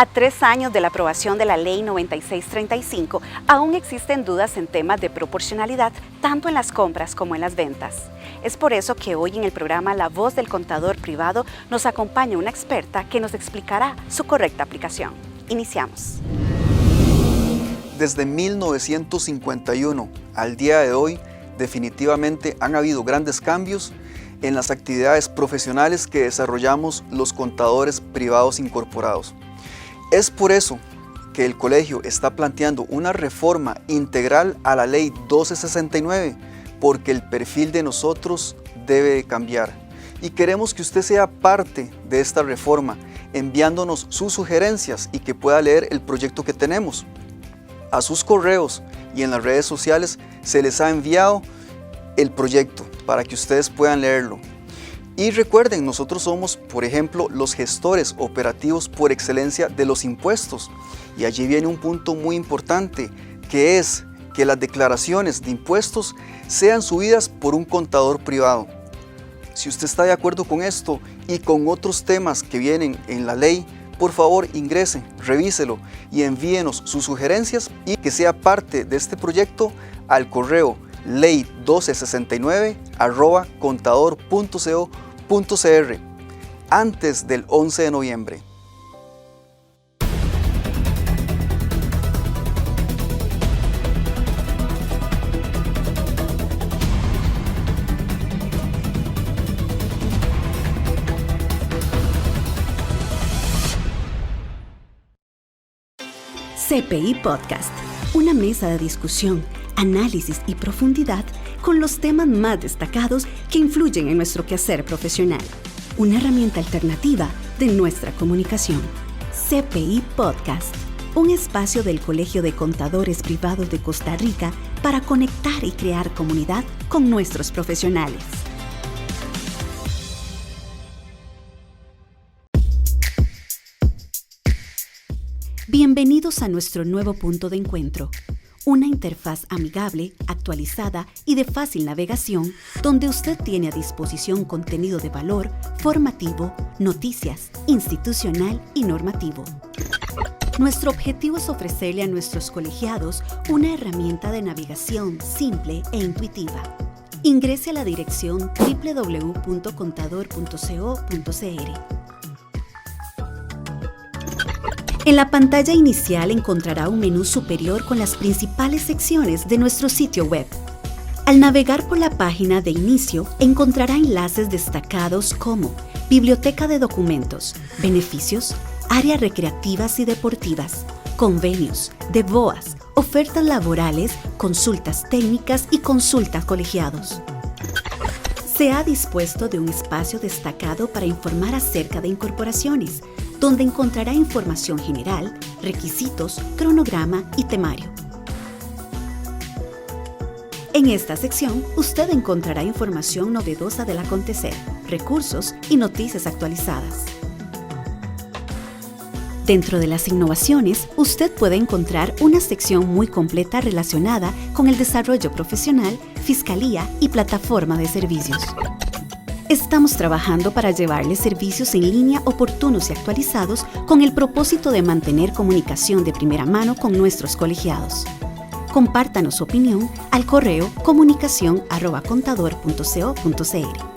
A 3 años de la aprobación de la Ley 9635, aún existen dudas en temas de proporcionalidad, tanto en las compras como en las ventas. Es por eso que hoy en el programa La Voz del Contador Privado nos acompaña una experta que nos explicará su correcta aplicación. Iniciamos. Desde 1951 al día de hoy, definitivamente han habido grandes cambios en las actividades profesionales que desarrollamos los contadores privados incorporados. Es por eso que el colegio está planteando una reforma integral a la Ley 1269, porque el perfil de nosotros debe de cambiar. Y queremos que usted sea parte de esta reforma, enviándonos sus sugerencias y que pueda leer el proyecto que tenemos. A sus correos y en las redes sociales se les ha enviado el proyecto para que ustedes puedan leerlo. Y recuerden, nosotros somos, por ejemplo, los gestores operativos por excelencia de los impuestos. Y allí viene un punto muy importante, que es que las declaraciones de impuestos sean subidas por un contador privado. Si usted está de acuerdo con esto y con otros temas que vienen en la ley, por favor ingrese, revíselo y envíenos sus sugerencias y que sea parte de este proyecto al correo ley1269@contador.co.cr antes del 11 de noviembre. CPI Podcast, una mesa de discusión, análisis y profundidad con los temas más destacados que influyen en nuestro quehacer profesional. Una herramienta alternativa de nuestra comunicación. CPI Podcast, un espacio del Colegio de Contadores Privados de Costa Rica para conectar y crear comunidad con nuestros profesionales. Bienvenidos a nuestro nuevo punto de encuentro. Una interfaz amigable, actualizada y de fácil navegación, donde usted tiene a disposición contenido de valor, formativo, noticias, institucional y normativo. Nuestro objetivo es ofrecerle a nuestros colegiados una herramienta de navegación simple e intuitiva. Ingrese a la dirección www.contador.co.cr. En la pantalla inicial encontrará un menú superior con las principales secciones de nuestro sitio web. Al navegar por la página de inicio, encontrará enlaces destacados como Biblioteca de documentos, beneficios, áreas recreativas y deportivas, convenios, de BOAS, ofertas laborales, consultas técnicas y consultas colegiados. Se ha dispuesto de un espacio destacado para informar acerca de incorporaciones, donde encontrará información general, requisitos, cronograma y temario. En esta sección, usted encontrará información novedosa del acontecer, recursos y noticias actualizadas. Dentro de las innovaciones, usted puede encontrar una sección muy completa relacionada con el desarrollo profesional, fiscalía y plataforma de servicios. Estamos trabajando para llevarles servicios en línea oportunos y actualizados con el propósito de mantener comunicación de primera mano con nuestros colegiados. Compártanos su opinión al correo comunicación@contador.co.cr.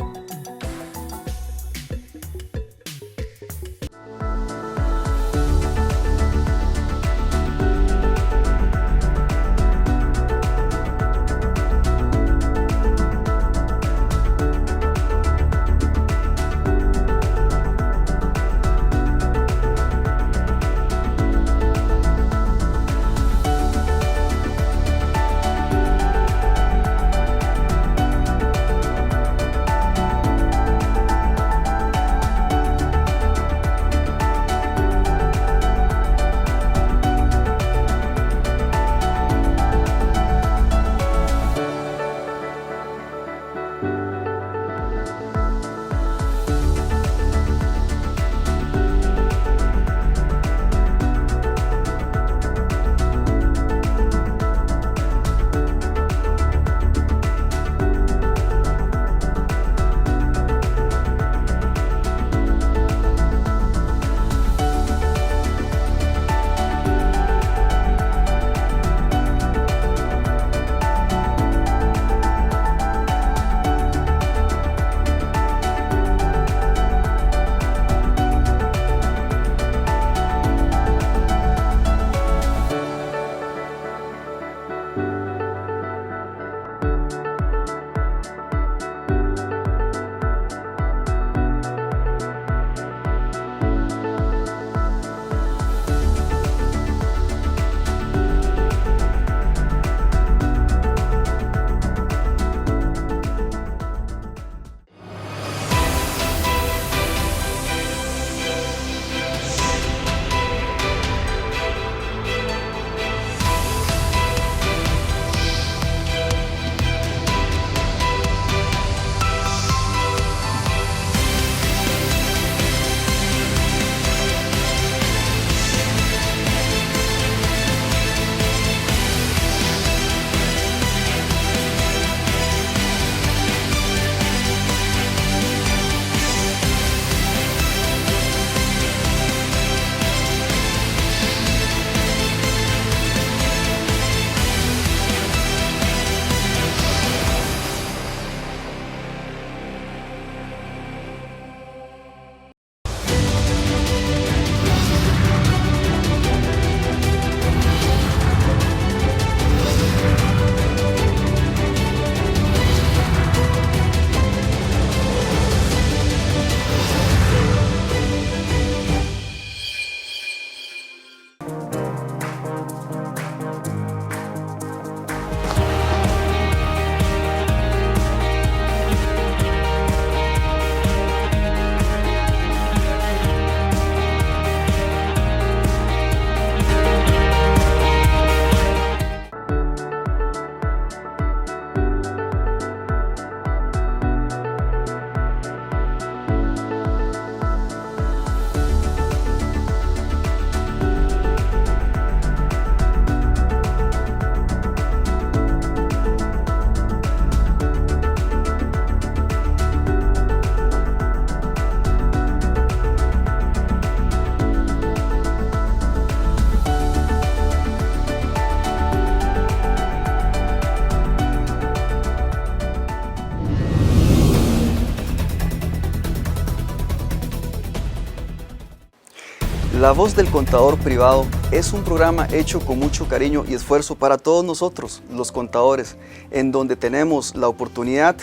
La Voz del Contador Privado es un programa hecho con mucho cariño y esfuerzo para todos nosotros, los contadores, en donde tenemos la oportunidad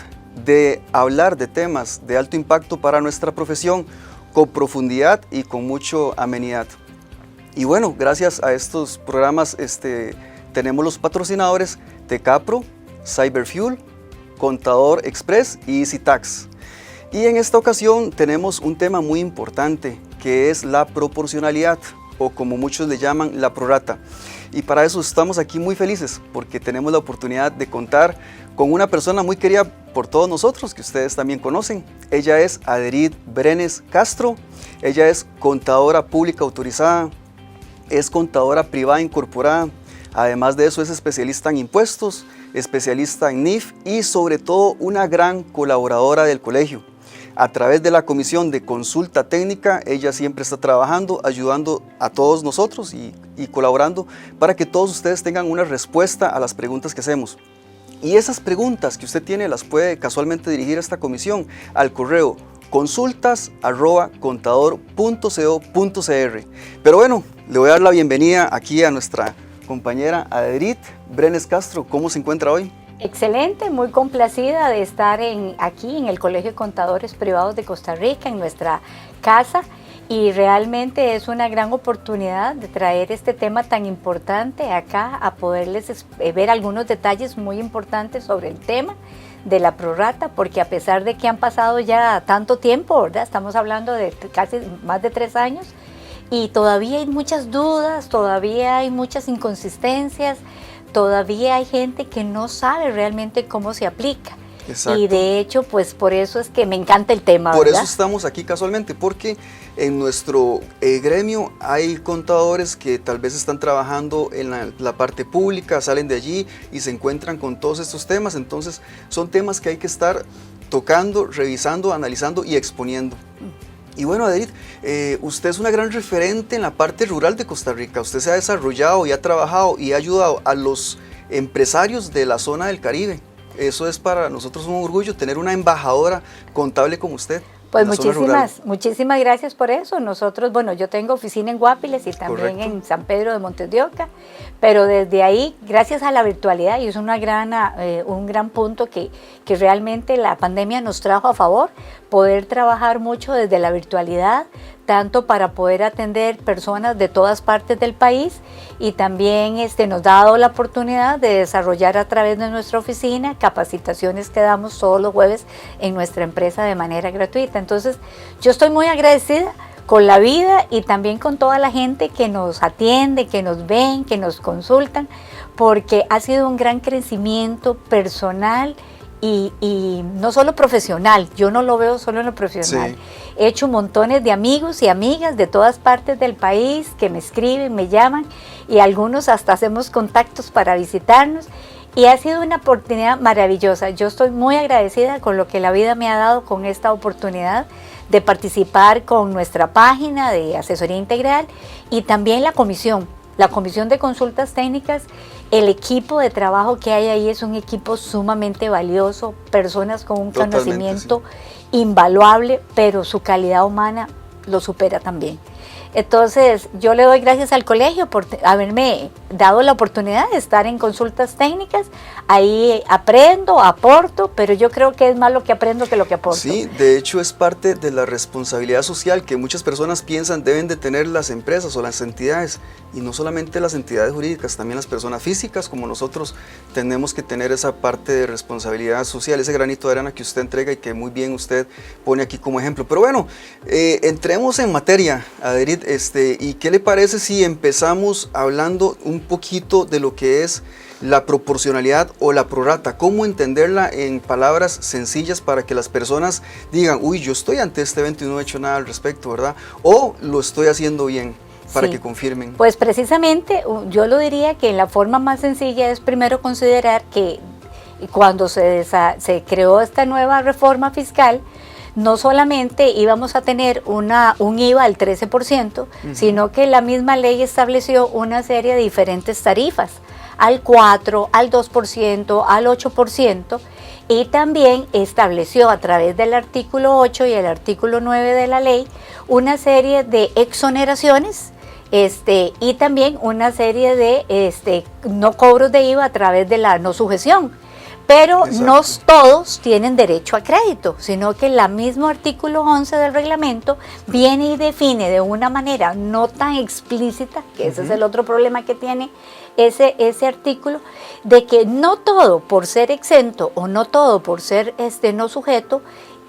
de hablar de temas de alto impacto para nuestra profesión, con profundidad y con mucha amenidad. Y bueno, gracias a estos programas tenemos los patrocinadores Tecapro, Cyberfuel, Contador Express y EasyTax. Y en esta ocasión tenemos un tema muy importante, que es la proporcionalidad, o como muchos le llaman, la prorata. Y para eso estamos aquí muy felices, porque tenemos la oportunidad de contar con una persona muy querida por todos nosotros, que ustedes también conocen. Ella es Aderit Brenes Castro, ella es contadora pública autorizada, es contadora privada incorporada, además de eso es especialista en impuestos, especialista en NIF y sobre todo una gran colaboradora del colegio. A través de la Comisión de Consulta Técnica, ella siempre está trabajando, ayudando a todos nosotros y colaborando para que todos ustedes tengan una respuesta a las preguntas que hacemos. Y esas preguntas que usted tiene las puede casualmente dirigir a esta comisión al correo consultas@contador.co.cr. Pero bueno, le voy a dar la bienvenida aquí a nuestra compañera Aderit Brenes Castro. ¿Cómo se encuentra hoy? Excelente, muy complacida de estar aquí en el Colegio de Contadores Privados de Costa Rica, en nuestra casa, y realmente es una gran oportunidad de traer este tema tan importante acá a poderles ver algunos detalles muy importantes sobre el tema de la prorata, porque a pesar de que han pasado ya tanto tiempo, ¿verdad? Estamos hablando de casi más de 3 años, y todavía hay muchas dudas, todavía hay muchas inconsistencias, todavía hay gente que no sabe realmente cómo se aplica. Exacto. Y de hecho, pues por eso es que me encanta el tema, Por ¿verdad? eso estamos aquí casualmente, porque en nuestro gremio hay contadores que tal vez están trabajando en la parte pública, salen de allí y se encuentran con todos estos temas. Entonces son temas que hay que estar tocando, revisando, analizando y exponiendo. Y bueno, Aderit, usted es una gran referente en la parte rural de Costa Rica. Usted se ha desarrollado y ha trabajado y ha ayudado a los empresarios de la zona del Caribe. Eso es para nosotros un orgullo, tener una embajadora contable como usted. Pues muchísimas gracias por eso. Nosotros, bueno, yo tengo oficina en Guapiles y también Correcto. En San Pedro de Montes de Oca, pero desde ahí, gracias a la virtualidad, y es un gran punto que realmente la pandemia nos trajo a favor, poder trabajar mucho desde la virtualidad, tanto para poder atender personas de todas partes del país, y también nos ha dado la oportunidad de desarrollar a través de nuestra oficina capacitaciones que damos todos los jueves en nuestra empresa de manera gratuita. Entonces, yo estoy muy agradecida con la vida y también con toda la gente que nos atiende, que nos ven, que nos consultan, porque ha sido un gran crecimiento personal y no solo profesional. Yo no lo veo solo en lo profesional. Sí. He hecho montones de amigos y amigas de todas partes del país que me escriben, me llaman, y algunos hasta hacemos contactos para visitarnos, y ha sido una oportunidad maravillosa. Yo estoy muy agradecida con lo que la vida me ha dado con esta oportunidad de participar con nuestra página de asesoría integral y también la comisión de consultas técnicas. El equipo de trabajo que hay ahí es un equipo sumamente valioso, personas con un conocimiento invaluable, pero su calidad humana lo supera también. Entonces, yo le doy gracias al colegio por haberme dado la oportunidad de estar en consultas técnicas. Ahí aprendo, aporto, pero yo creo que es más lo que aprendo que lo que aporto. Sí, de hecho es parte de la responsabilidad social que muchas personas piensan deben de tener las empresas o las entidades, y no solamente las entidades jurídicas, también las personas físicas como nosotros tenemos que tener esa parte de responsabilidad social, ese granito de arena que usted entrega y que muy bien usted pone aquí como ejemplo. Pero bueno, entremos en materia, Aderit. ¿Y qué le parece si empezamos hablando un poquito de lo que es la proporcionalidad o la prorata? ¿Cómo entenderla en palabras sencillas para que las personas digan, uy, yo estoy ante este evento y no he hecho nada al respecto, ¿verdad? O lo estoy haciendo bien, para que confirmen. Pues precisamente yo lo diría que la forma más sencilla es primero considerar que cuando se creó esta nueva reforma fiscal, no solamente íbamos a tener un IVA al 13%, sino que la misma ley estableció una serie de diferentes tarifas, al 4%, al 2%, al 8%, y también estableció a través del artículo 8 y el artículo 9 de la ley una serie de exoneraciones y también una serie de no cobros de IVA a través de la no sujeción. Pero Exacto. no todos tienen derecho a crédito, sino que el mismo artículo 11 del reglamento viene y define de una manera no tan explícita, que ese es el otro problema que tiene ese artículo, de que no todo por ser exento o no todo por ser no sujeto,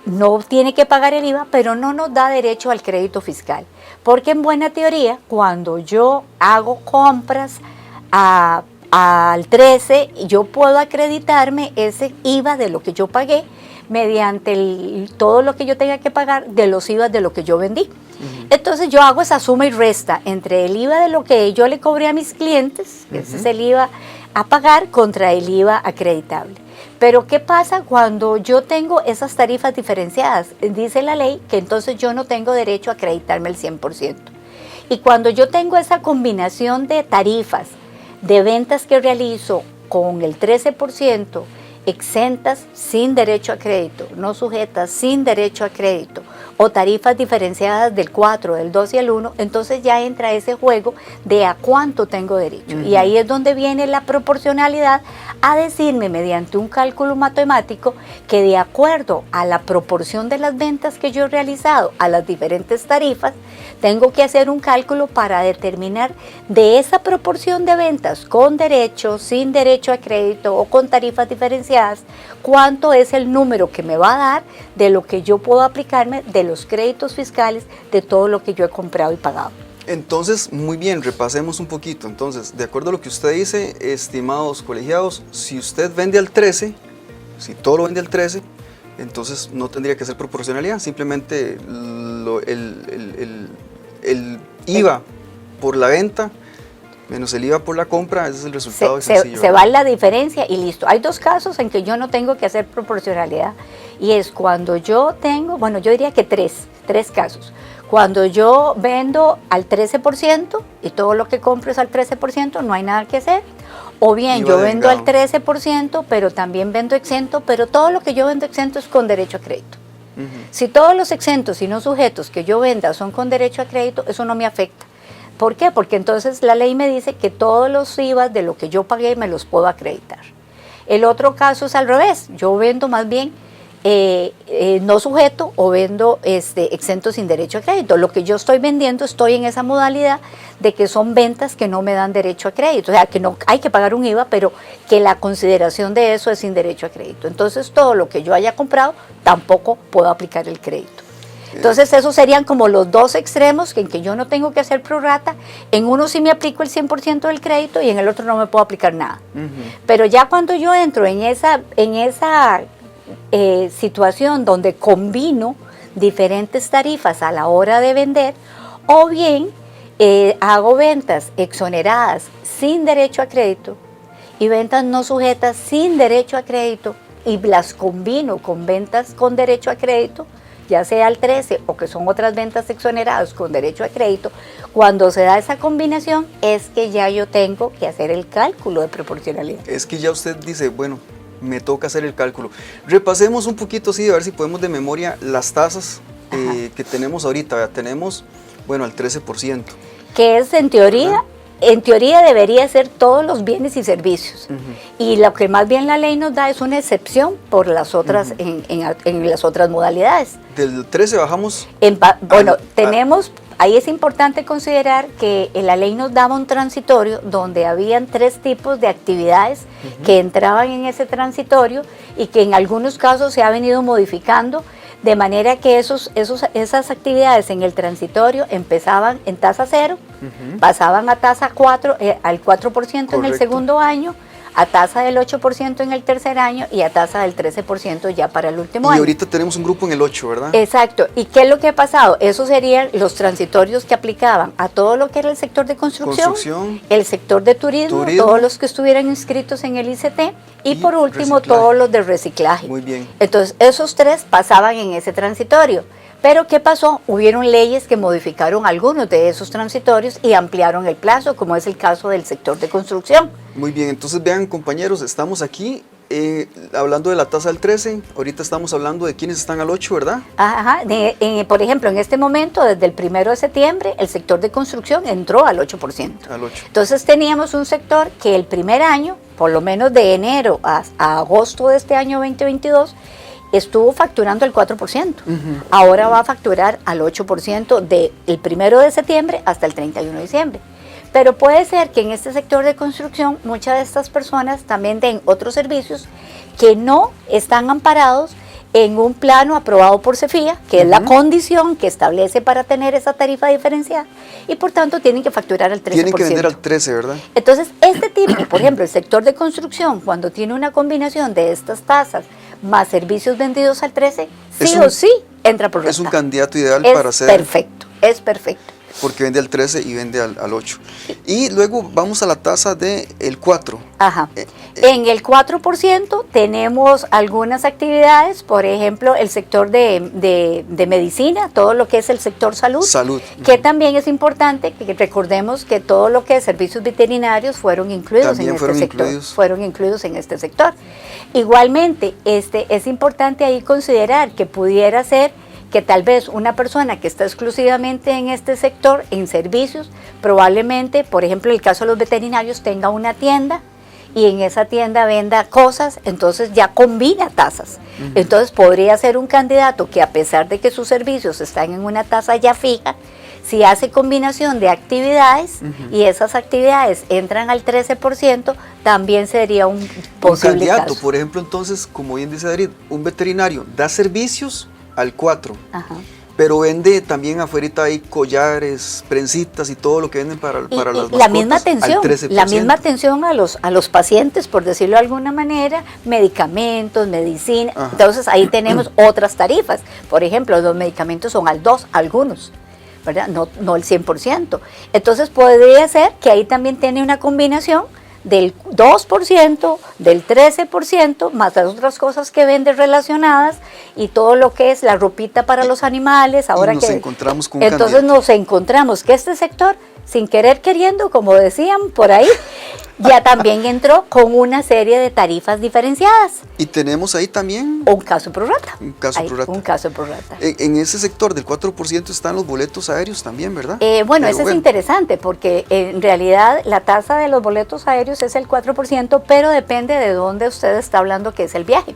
no tiene que pagar el IVA, pero no nos da derecho al crédito fiscal. Porque en buena teoría, cuando yo hago compras al 13, yo puedo acreditarme ese IVA de lo que yo pagué mediante todo lo que yo tenga que pagar de los IVA de lo que yo vendí. Entonces yo hago esa suma y resta entre el IVA de lo que yo le cobré a mis clientes, ese es el IVA a pagar, contra el IVA acreditable. Pero ¿qué pasa cuando yo tengo esas tarifas diferenciadas? Dice la ley que entonces yo no tengo derecho a acreditarme el 100%. Y cuando yo tengo esa combinación de tarifas, de ventas que realizo con el 13%, exentas sin derecho a crédito, no sujetas sin derecho a crédito, o tarifas diferenciadas del 4, del 2 y el 1, entonces ya entra ese juego de a cuánto tengo derecho. Y ahí es donde viene la proporcionalidad a decirme mediante un cálculo matemático que de acuerdo a la proporción de las ventas que yo he realizado a las diferentes tarifas, tengo que hacer un cálculo para determinar de esa proporción de ventas con derecho, sin derecho a crédito o con tarifas diferenciadas, cuánto es el número que me va a dar de lo que yo puedo aplicarme de los créditos fiscales de todo lo que yo he comprado y pagado. Entonces, muy bien, repasemos un poquito. Entonces, de acuerdo a lo que usted dice, estimados colegiados, si usted vende al 13, si todo lo vende al 13, entonces no tendría que hacer proporcionalidad, simplemente el IVA por la venta menos el IVA por la compra, ese es el resultado sencillo. Se va la diferencia y listo. Hay dos casos en que yo no tengo que hacer proporcionalidad y es cuando yo tengo, bueno, yo diría que tres casos. Cuando yo vendo al 13% y todo lo que compro es al 13%, no hay nada que hacer. O bien yo vendo al 13%, pero también vendo exento, pero todo lo que yo vendo exento es con derecho a crédito. Si todos los exentos y no sujetos que yo venda son con derecho a crédito, eso no me afecta. ¿Por qué? Porque entonces la ley me dice que todos los IVA de lo que yo pagué me los puedo acreditar. El otro caso es al revés, yo vendo más bien no sujeto o vendo exento sin derecho a crédito. Lo que yo estoy vendiendo, estoy en esa modalidad de que son ventas que no me dan derecho a crédito, o sea que no hay que pagar un IVA, pero que la consideración de eso es sin derecho a crédito. Entonces todo lo que yo haya comprado tampoco puedo aplicar el crédito. Entonces esos serían como los dos extremos en que yo no tengo que hacer prorrata. En uno sí me aplico el 100% del crédito y en el otro no me puedo aplicar nada. Pero ya cuando yo entro en esa situación donde combino diferentes tarifas a la hora de vender, o bien hago ventas exoneradas sin derecho a crédito y ventas no sujetas sin derecho a crédito y las combino con ventas con derecho a crédito, ya sea al 13 o que son otras ventas exoneradas con derecho a crédito, cuando se da esa combinación es que ya yo tengo que hacer el cálculo de proporcionalidad. Es que ya usted dice, bueno, me toca hacer el cálculo. Repasemos un poquito, sí, a ver si podemos de memoria las tasas que tenemos ahorita. ¿Verdad? Tenemos, bueno, al 13%. Que es en teoría, debería ser todos los bienes y servicios. Y lo que más bien la ley nos da es una excepción por las otras, en las otras modalidades. Del 13 bajamos. Tenemos, ahí es importante considerar que la ley nos daba un transitorio donde habían 3 tipos de actividades que entraban en ese transitorio y que en algunos casos se ha venido modificando, de manera que esas actividades en el transitorio empezaban en tasa 0, pasaban a tasa 4, al 4% Correcto. En el segundo año, a tasa del 8% en el tercer año y a tasa del 13% ya para el último año. Y ahorita tenemos un grupo en el 8, ¿verdad? Exacto. ¿Y qué es lo que ha pasado? Esos serían los transitorios que aplicaban a todo lo que era el sector de construcción, el sector de turismo, todos los que estuvieran inscritos en el ICT y por último reciclaje. Todos los de reciclaje. Muy bien. Entonces esos 3 pasaban en ese transitorio. Pero ¿qué pasó? Hubieron leyes que modificaron algunos de esos transitorios y ampliaron el plazo, como es el caso del sector de construcción. Muy bien, entonces vean compañeros, estamos aquí Hablando de la tasa del 13, ahorita estamos hablando de quienes están al 8, ¿verdad? Ajá, por ejemplo, en este momento, desde el 1 de septiembre, el sector de construcción entró al 8%. Al 8. Entonces teníamos un sector que el primer año, por lo menos de enero a agosto de este año 2022, estuvo facturando el 4%. Ahora va a facturar al 8% del 1 de septiembre hasta el 31 de diciembre. Pero puede ser que en este sector de construcción muchas de estas personas también den otros servicios que no están amparados en un plano aprobado por CEFIA, que es la condición que establece para tener esa tarifa diferenciada, y por tanto tienen que facturar al 13%. Tienen que vender al 13, ¿verdad? Entonces, este tipo, por ejemplo, el sector de construcción, cuando tiene una combinación de estas tasas más servicios vendidos al 13, o sí entra por renta. Es un candidato ideal para hacer. Es perfecto. Porque vende al 13 y vende al 8. Y luego vamos a la tasa del 4. Ajá. En el 4% tenemos algunas actividades, por ejemplo, el sector de medicina, todo lo que es el sector salud. Que también es importante que recordemos que todo lo que es servicios veterinarios fueron incluidos en este sector. Fueron incluidos en este sector. Igualmente, es importante ahí considerar que pudiera ser que tal vez una persona que está exclusivamente en este sector, en servicios, probablemente, por ejemplo, en el caso de los veterinarios, tenga una tienda y en esa tienda venda cosas, entonces ya combina tasas. Entonces podría ser un candidato que, a pesar de que sus servicios están en una tasa ya fija, si hace combinación de actividades y esas actividades entran al 13%, también sería un posible candidato. Caso. Por ejemplo, entonces, como bien dice David, un veterinario da servicios al 4, pero vende también afuera hay collares, prensitas y todo lo que venden para las mascotas, la misma atención, al 13%. La misma atención a los pacientes, por decirlo de alguna manera, medicamentos, medicina. Entonces ahí tenemos otras tarifas. Por ejemplo, los medicamentos son al 2, algunos, ¿verdad? No el 100%. Entonces podría ser que ahí también tiene una combinación del 2%, del 13%, más las otras cosas que vende relacionadas y todo lo que es la ropita para los animales. Ahora nos encontramos con entonces nos encontramos que este sector, sin querer queriendo, como decían por ahí, ya también entró con una serie de tarifas diferenciadas. Y tenemos ahí también un caso pro rata. Un caso pro rata. En ese sector del 4% están los boletos aéreos también, ¿verdad? Bueno, eso es interesante porque en realidad la tasa de los boletos aéreos es el 4%, pero depende de dónde usted está hablando que es el viaje.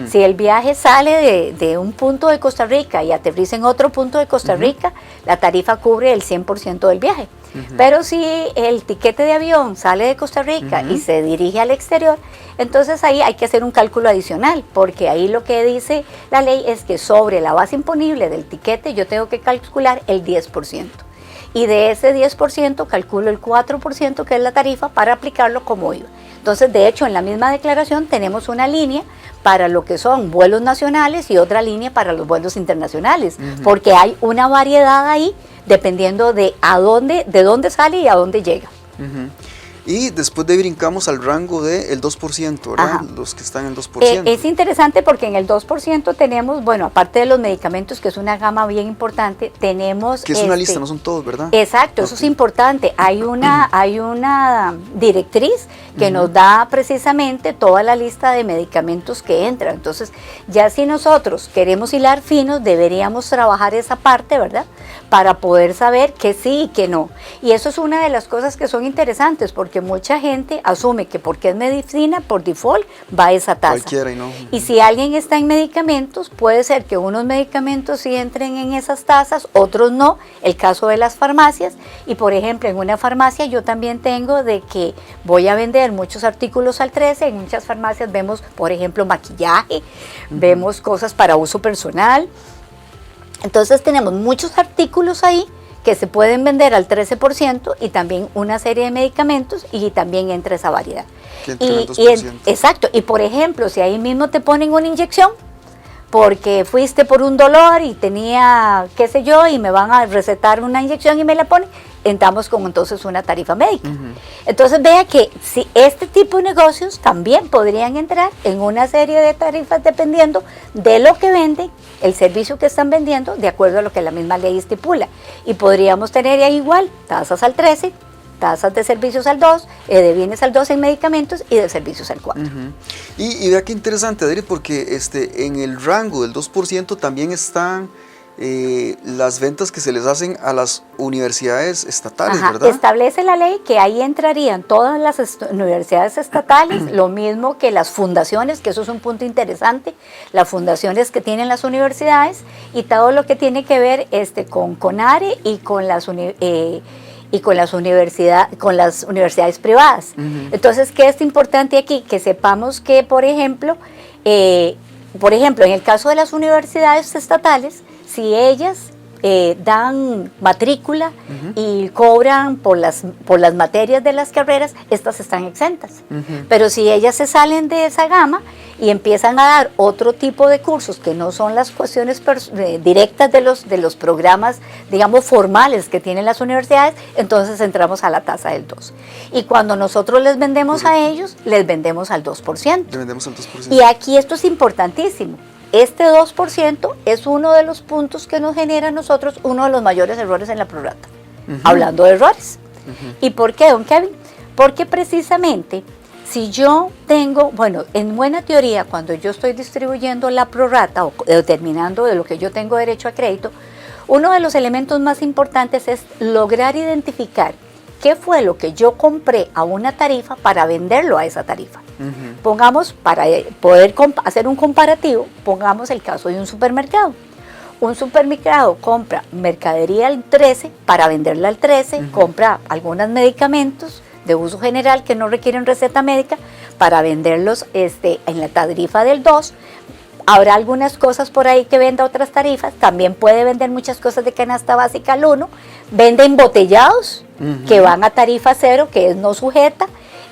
Si el viaje sale de un punto de Costa Rica y aterriza en otro punto de Costa Rica, la tarifa cubre el 100% del viaje. Pero si el tiquete de avión sale de Costa Rica y se dirige al exterior, entonces ahí hay que hacer un cálculo adicional, porque ahí lo que dice la ley es que sobre la base imponible del tiquete yo tengo que calcular el 10%. Y de ese 10% calculo el 4% que es la tarifa para aplicarlo como IVA. Entonces, de hecho, en la misma declaración tenemos una línea para lo que son vuelos nacionales y otra línea para los vuelos internacionales, porque hay una variedad ahí dependiendo de dónde sale y a dónde llega. Y después de ahí brincamos al rango del 2%, ¿verdad? Los que están en el 2%. Es interesante porque en el 2% tenemos, bueno, aparte de los medicamentos, que es una gama bien importante, tenemos... Que es una lista, no son todos, ¿verdad? Exacto, eso es importante. Hay una directriz que nos da precisamente toda la lista de medicamentos que entran. Entonces, ya si nosotros queremos hilar finos, deberíamos trabajar esa parte, ¿verdad? Para poder saber que sí y que no. Y eso es una de las cosas que son interesantes, porque mucha gente asume que porque es medicina, por default, va a esa tasa. Cualquiera y no. Y si alguien está en medicamentos, puede ser que unos medicamentos sí entren en esas tasas, otros no. El caso de las farmacias. Y por ejemplo, en una farmacia yo también tengo de que voy a vender muchos artículos al 13. En muchas farmacias vemos, por ejemplo, maquillaje, vemos cosas para uso personal. Entonces tenemos muchos artículos ahí que se pueden vender al 13% y también una serie de medicamentos y también entra esa variedad. Exacto, y por ejemplo, si ahí mismo te ponen una inyección, porque fuiste por un dolor y tenía, qué sé yo, y me van a recetar una inyección y me la ponen, entramos con entonces una tarifa médica. Entonces vea que si este tipo de negocios también podrían entrar en una serie de tarifas dependiendo de lo que venden, el servicio que están vendiendo, de acuerdo a lo que la misma ley estipula. Y podríamos tener ahí igual tasas al 13, tasas de servicios al 2, de bienes al 2 en medicamentos y de servicios al 4. Y vea qué interesante, Adri, porque en el rango del 2% también están las ventas que se les hacen a las universidades estatales, ¿verdad? Establece la ley que ahí entrarían todas las universidades estatales, lo mismo que las fundaciones, que eso es un punto interesante, las fundaciones que tienen las universidades y todo lo que tiene que ver con CONARE y con las universidades privadas. Entonces, ¿qué es importante aquí? Que sepamos que, por ejemplo, en el caso de las universidades estatales, si ellas dan matrícula y cobran por las materias de las carreras, estas están exentas. Pero si ellas se salen de esa gama y empiezan a dar otro tipo de cursos que no son las cuestiones directas de los programas, digamos, formales que tienen las universidades, entonces entramos a la tasa del 2. Y cuando nosotros les vendemos a ellos, les vendemos al 2%. Le vendemos al 2%. Y aquí esto es importantísimo. Este 2% es uno de los puntos que nos genera a nosotros uno de los mayores errores en la prorrata. Hablando de errores. ¿Y por qué, don Kevin? Porque precisamente si yo tengo, en buena teoría, cuando yo estoy distribuyendo la prorrata o determinando de lo que yo tengo derecho a crédito, uno de los elementos más importantes es lograr identificar qué fue lo que yo compré a una tarifa para venderlo a esa tarifa. Pongamos, para poder hacer un comparativo, pongamos el caso de un supermercado. Un supermercado compra mercadería al 13 para venderla al 13, compra algunos medicamentos de uso general que no requieren receta médica para venderlos en la tarifa del 2. Habrá algunas cosas por ahí que venda otras tarifas, también puede vender muchas cosas de canasta básica al 1, vende embotellados que van a tarifa 0, que es no sujeta.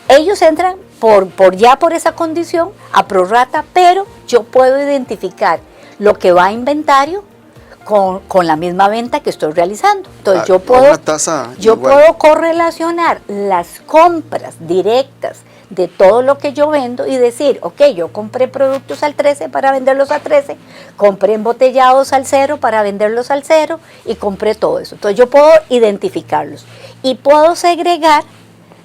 Ellos entran por esa condición a prorrata, pero yo puedo identificar lo que va a inventario con la misma venta que estoy realizando. Entonces yo puedo correlacionar las compras directas de todo lo que yo vendo y decir, ok, yo compré productos al 13 para venderlos a 13, compré embotellados al 0 para venderlos al 0 y compré todo eso. Entonces yo puedo identificarlos y puedo segregar.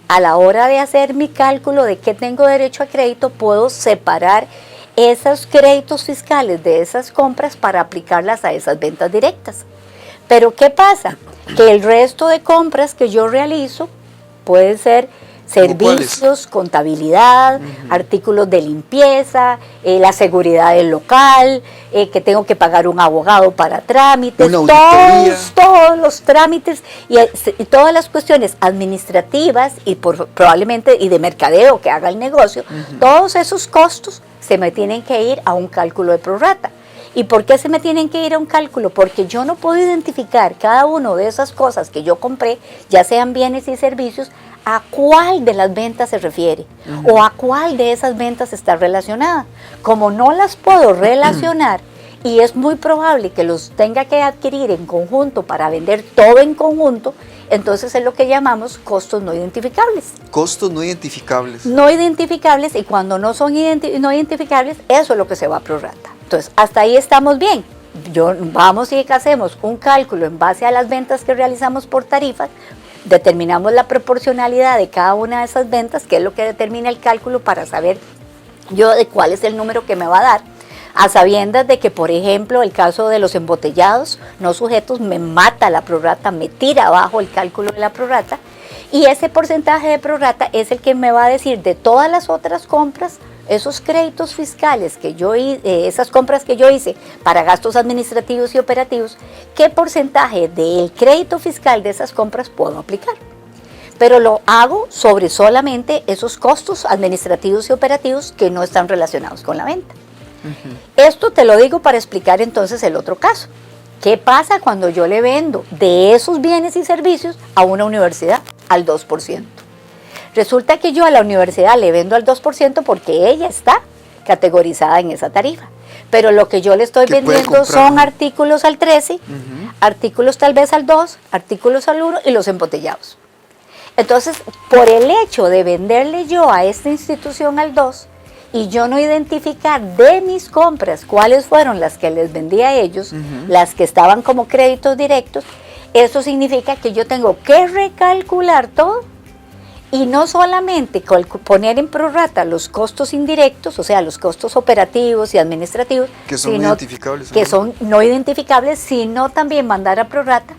A la hora de hacer mi cálculo de qué tengo derecho a crédito, puedo separar esos créditos fiscales de esas compras para aplicarlas a esas ventas directas. Pero ¿qué pasa? Que el resto de compras que yo realizo pueden ser servicios, contabilidad, artículos de limpieza, la seguridad del local, que tengo que pagar un abogado para trámites, todos los trámites y todas las cuestiones administrativas y probablemente y de mercadeo que haga el negocio, todos esos costos se me tienen que ir a un cálculo de prorrata. ¿Y por qué se me tienen que ir a un cálculo? Porque yo no puedo identificar cada una de esas cosas que yo compré, ya sean bienes y servicios, a cuál de las ventas se refiere o a cuál de esas ventas está relacionada. Como no las puedo relacionar y es muy probable que los tenga que adquirir en conjunto para vender todo en conjunto, entonces es lo que llamamos costos no identificables. Costos no identificables. No identificables, y cuando no son no identificables, eso es lo que se va a prorrata. Entonces, hasta ahí estamos bien. Vamos y hacemos un cálculo en base a las ventas que realizamos por tarifas, determinamos la proporcionalidad de cada una de esas ventas, que es lo que determina el cálculo para saber yo de cuál es el número que me va a dar, a sabiendas de que, por ejemplo, el caso de los embotellados no sujetos me mata la prorrata, me tira abajo el cálculo de la prorrata, y ese porcentaje de prorrata es el que me va a decir de todas las otras compras, esos créditos fiscales que yo esas compras que yo hice para gastos administrativos y operativos, qué porcentaje del crédito fiscal de esas compras puedo aplicar. Pero lo hago sobre solamente esos costos administrativos y operativos que no están relacionados con la venta. Esto te lo digo para explicar entonces el otro caso. ¿Qué pasa cuando yo le vendo de esos bienes y servicios a una universidad al 2%? Resulta que yo a la universidad le vendo al 2% porque ella está categorizada en esa tarifa. Pero lo que yo le estoy vendiendo son artículos al 13, artículos tal vez al 2, artículos al 1 y los embotellados. Entonces, por el hecho de venderle yo a esta institución al 2 y yo no identificar de mis compras cuáles fueron las que les vendí a ellos, las que estaban como créditos directos, eso significa que yo tengo que recalcular todo Y no solamente poner en prorrata los costos indirectos, o sea, los costos operativos y administrativos, que son identificables. Que son no identificables, sino también mandar a prorrata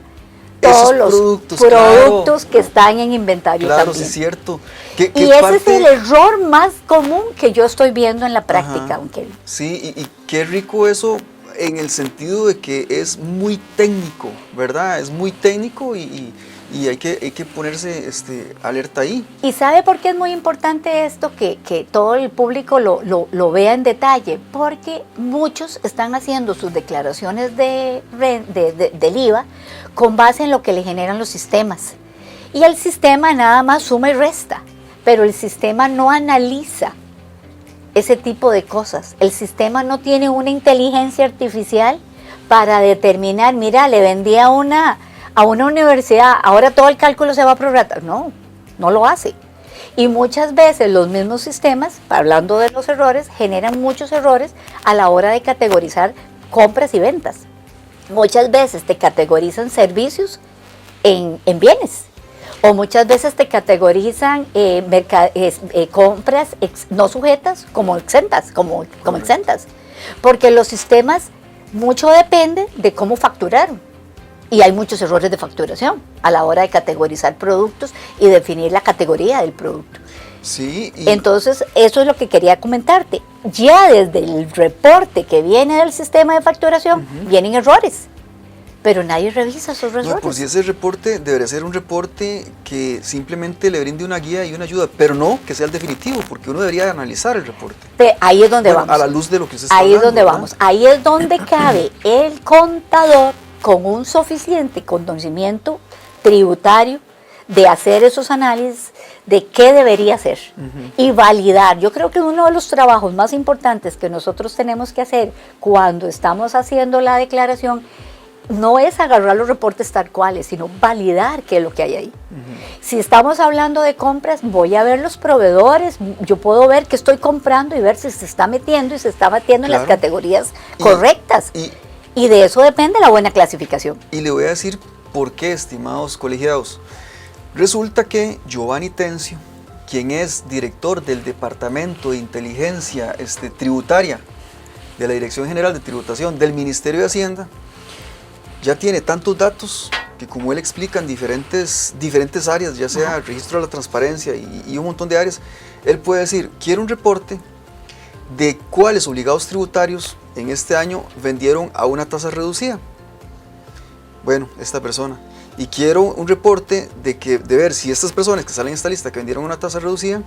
todos los productos claro, que están en inventario claro, también. Sí, es cierto. Y ese es el error más común que yo estoy viendo en la práctica, aunque... Sí, y qué rico eso en el sentido de que es muy técnico, ¿verdad? Es muy técnico y hay que ponerse alerta ahí. ¿Y sabe por qué es muy importante esto? Que todo el público lo vea en detalle, porque muchos están haciendo sus declaraciones del IVA con base en lo que le generan los sistemas. Y el sistema nada más suma y resta, pero el sistema no analiza ese tipo de cosas. El sistema no tiene una inteligencia artificial para determinar, mira, le vendí a una universidad, ahora todo el cálculo se va a prorratar. No lo hace. Y muchas veces los mismos sistemas, hablando de los errores, generan muchos errores a la hora de categorizar compras y ventas. Muchas veces te categorizan servicios en bienes, o muchas veces te categorizan compras no sujetas como exentas, como exentas, porque los sistemas mucho depende de cómo facturaron. Y hay muchos errores de facturación a la hora de categorizar productos y definir la categoría del producto. Sí. Entonces, eso es lo que quería comentarte. Ya desde el reporte que viene del sistema de facturación, vienen errores, pero nadie revisa esos errores. No, por si ese reporte debería ser un reporte que simplemente le brinde una guía y una ayuda, pero no que sea el definitivo, porque uno debería analizar el reporte. Ahí es donde vamos. A la luz de lo que usted está hablando. Ahí es donde vamos. Ahí es donde cabe el contador con un suficiente conocimiento tributario de hacer esos análisis de qué debería hacer y validar. Yo creo que uno de los trabajos más importantes que nosotros tenemos que hacer cuando estamos haciendo la declaración no es agarrar los reportes tal cuales, sino validar qué es lo que hay ahí. Si estamos hablando de compras, voy a ver los proveedores, yo puedo ver qué estoy comprando y ver si se está metiendo en las categorías correctas. Y de eso depende la buena clasificación. Y le voy a decir por qué, estimados colegiados. Resulta que Giovanni Tencio, quien es director del Departamento de Inteligencia Tributaria de la Dirección General de Tributación del Ministerio de Hacienda, ya tiene tantos datos que, como él explica, en diferentes áreas, ya sea el registro de la transparencia y un montón de áreas, él puede decir, quiero un reporte de cuáles obligados tributarios en este año vendieron a una tasa reducida. Bueno, esta persona. Y quiero un reporte de ver si estas personas que salen en esta lista que vendieron una tasa reducida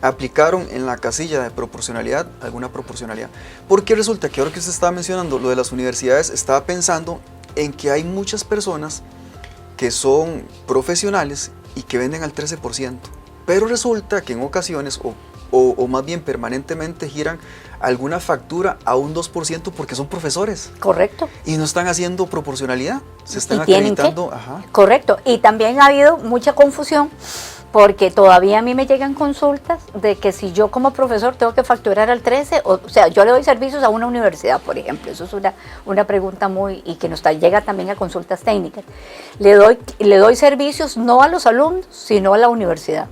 aplicaron en la casilla de proporcionalidad alguna proporcionalidad. Porque resulta que ahora que usted estaba mencionando lo de las universidades, estaba pensando en que hay muchas personas que son profesionales y que venden al 13%. Pero resulta que en ocasiones, o más bien permanentemente, giran alguna factura a un 2% porque son profesores. Correcto. Y no están haciendo proporcionalidad, se están acreditando. Correcto. Y también ha habido mucha confusión porque todavía a mí me llegan consultas de que si yo como profesor tengo que facturar al 13%, o sea, yo le doy servicios a una universidad, por ejemplo. Eso es una pregunta y que nos llega también a consultas técnicas. Le doy servicios no a los alumnos, sino a la universidad.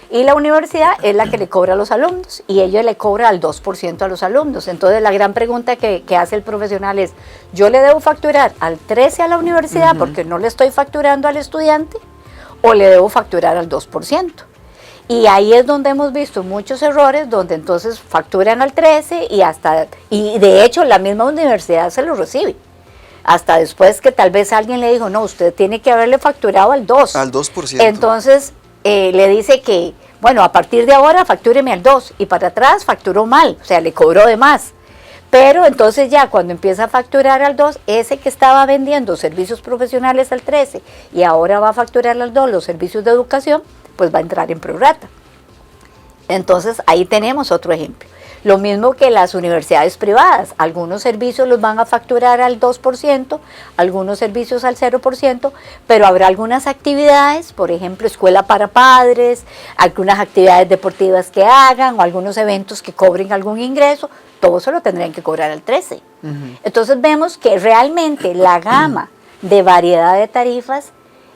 Y la universidad es la que le cobra a los alumnos y ella le cobra al 2% a los alumnos. Entonces la gran pregunta que hace el profesional es, ¿yo le debo facturar al 13% a la universidad porque no le estoy facturando al estudiante o le debo facturar al 2%? Y ahí es donde hemos visto muchos errores, donde entonces facturan al 13% y de hecho la misma universidad se lo recibe. Hasta después que tal vez alguien le dijo, no, usted tiene que haberle facturado al 2%. Al 2%. Entonces le dice que, bueno, a partir de ahora factúreme al 2% y para atrás facturó mal, o sea, le cobró de más. Pero entonces ya cuando empieza a facturar al 2%, ese que estaba vendiendo servicios profesionales al 13% y ahora va a facturar al 2% los servicios de educación, pues va a entrar en prorrata. Entonces ahí tenemos otro ejemplo. Lo mismo que las universidades privadas, algunos servicios los van a facturar al 2%, algunos servicios al 0%, pero habrá algunas actividades, por ejemplo, escuela para padres, algunas actividades deportivas que hagan o algunos eventos que cobren algún ingreso, todo eso lo tendrían que cobrar al 13%. Entonces vemos que realmente la gama de variedad de tarifas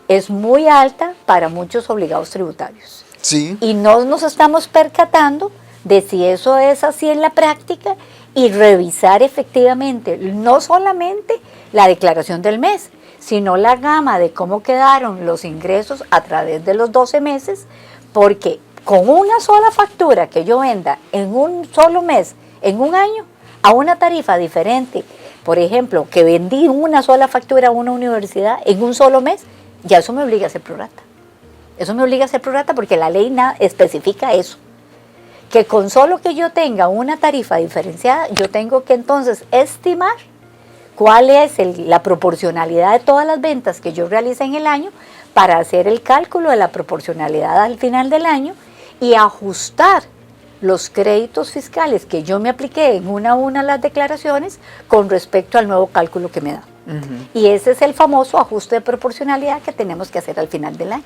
es muy alta para muchos obligados tributarios. Sí. Y no nos estamos percatando de si eso es así en la práctica y revisar efectivamente no solamente la declaración del mes, sino la gama de cómo quedaron los ingresos a través de los 12 meses, porque con una sola factura que yo venda en un solo mes, en un año, a una tarifa diferente, por ejemplo, que vendí una sola factura a una universidad en un solo mes, ya eso me obliga a hacer prorrata. Eso me obliga a hacer prorrata porque la ley especifica eso. Que con solo que yo tenga una tarifa diferenciada, yo tengo que entonces estimar cuál es la proporcionalidad de todas las ventas que yo realice en el año para hacer el cálculo de la proporcionalidad al final del año y ajustar los créditos fiscales que yo me apliqué en una a una las declaraciones con respecto al nuevo cálculo que me da. Y ese es el famoso ajuste de proporcionalidad que tenemos que hacer al final del año.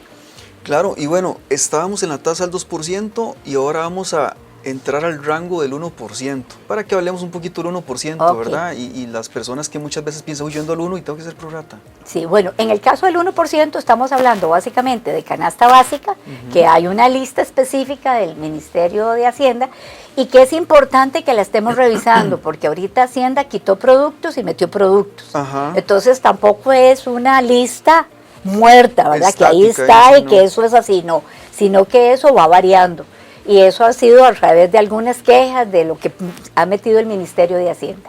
Claro, y bueno, estábamos en la tasa del 2% y ahora vamos a entrar al rango del 1%, para que hablemos un poquito del 1%, okay, ¿verdad? Y las personas que muchas veces piensan, yendo al 1 y tengo que hacer prorrata. Sí, bueno, en el caso del 1% estamos hablando básicamente de canasta básica, que hay una lista específica del Ministerio de Hacienda y que es importante que la estemos revisando, porque ahorita Hacienda quitó productos y metió productos. Ajá. Entonces tampoco es una lista muerta, ¿verdad? Estática, que ahí está y no, que eso es así, no, sino que eso va variando. Y eso ha sido a través de algunas quejas de lo que ha metido el Ministerio de Hacienda.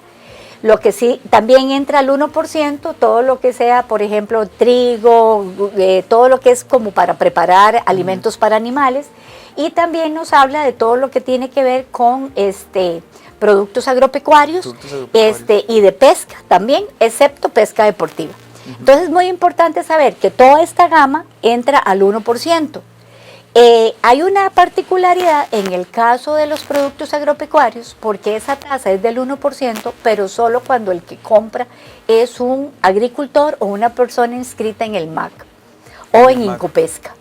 Lo que sí, también entra al 1%, todo lo que sea, por ejemplo, trigo, todo lo que es como para preparar alimentos para animales. Y también nos habla de todo lo que tiene que ver con productos agropecuarios, y de pesca también, excepto pesca deportiva. Entonces es muy importante saber que toda esta gama entra al 1%. Hay una particularidad en el caso de los productos agropecuarios, porque esa tasa es del 1%, pero solo cuando el que compra es un agricultor o una persona inscrita en el MAC o en Incopesca.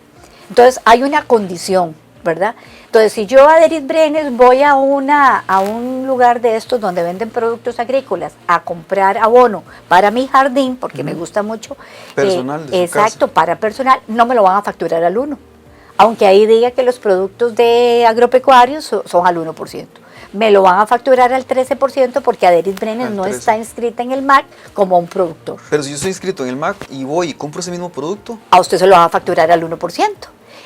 Entonces hay una condición, ¿verdad? Entonces si yo a Deris Brenes voy a un lugar de estos donde venden productos agrícolas a comprar abono para mi jardín, porque me gusta mucho, personal de su exacto, casa, para personal, no me lo van a facturar al 1%. Aunque ahí diga que los productos de agropecuarios son al 1%. Me lo van a facturar al 13% porque Aderis Brenes no está inscrita en el MAC como un productor. Pero si yo estoy inscrito en el MAC y voy y compro ese mismo producto, a usted se lo van a facturar al 1%.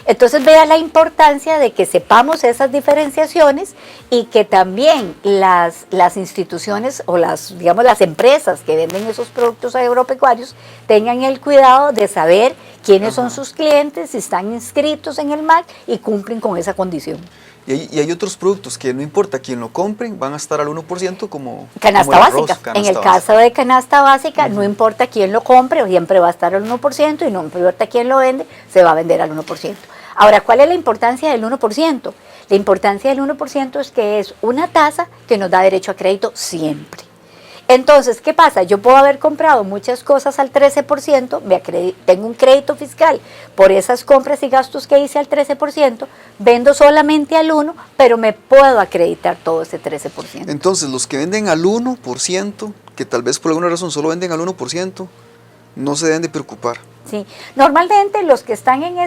Entonces vea la importancia de que sepamos esas diferenciaciones y que también las instituciones o las empresas que venden esos productos agropecuarios tengan el cuidado de saber quiénes son sus clientes, si están inscritos en el MAC y cumplen con esa condición. Y hay otros productos que no importa quién lo compren, van a estar al 1% como canasta como el arroz, básica. canasta en el caso de canasta básica, no importa quién lo compre, siempre va a estar al 1% y no importa quién lo vende, se va a vender al 1%. Ahora, ¿cuál es la importancia del 1%? La importancia del 1% es que es una tasa que nos da derecho a crédito siempre. Entonces, ¿qué pasa? Yo puedo haber comprado muchas cosas al 13%, tengo un crédito fiscal por esas compras y gastos que hice al 13%, vendo solamente al 1%, pero me puedo acreditar todo ese 13%. Entonces, los que venden al 1%, que tal vez por alguna razón solo venden al 1%, no se deben de preocupar. Sí, normalmente los que están en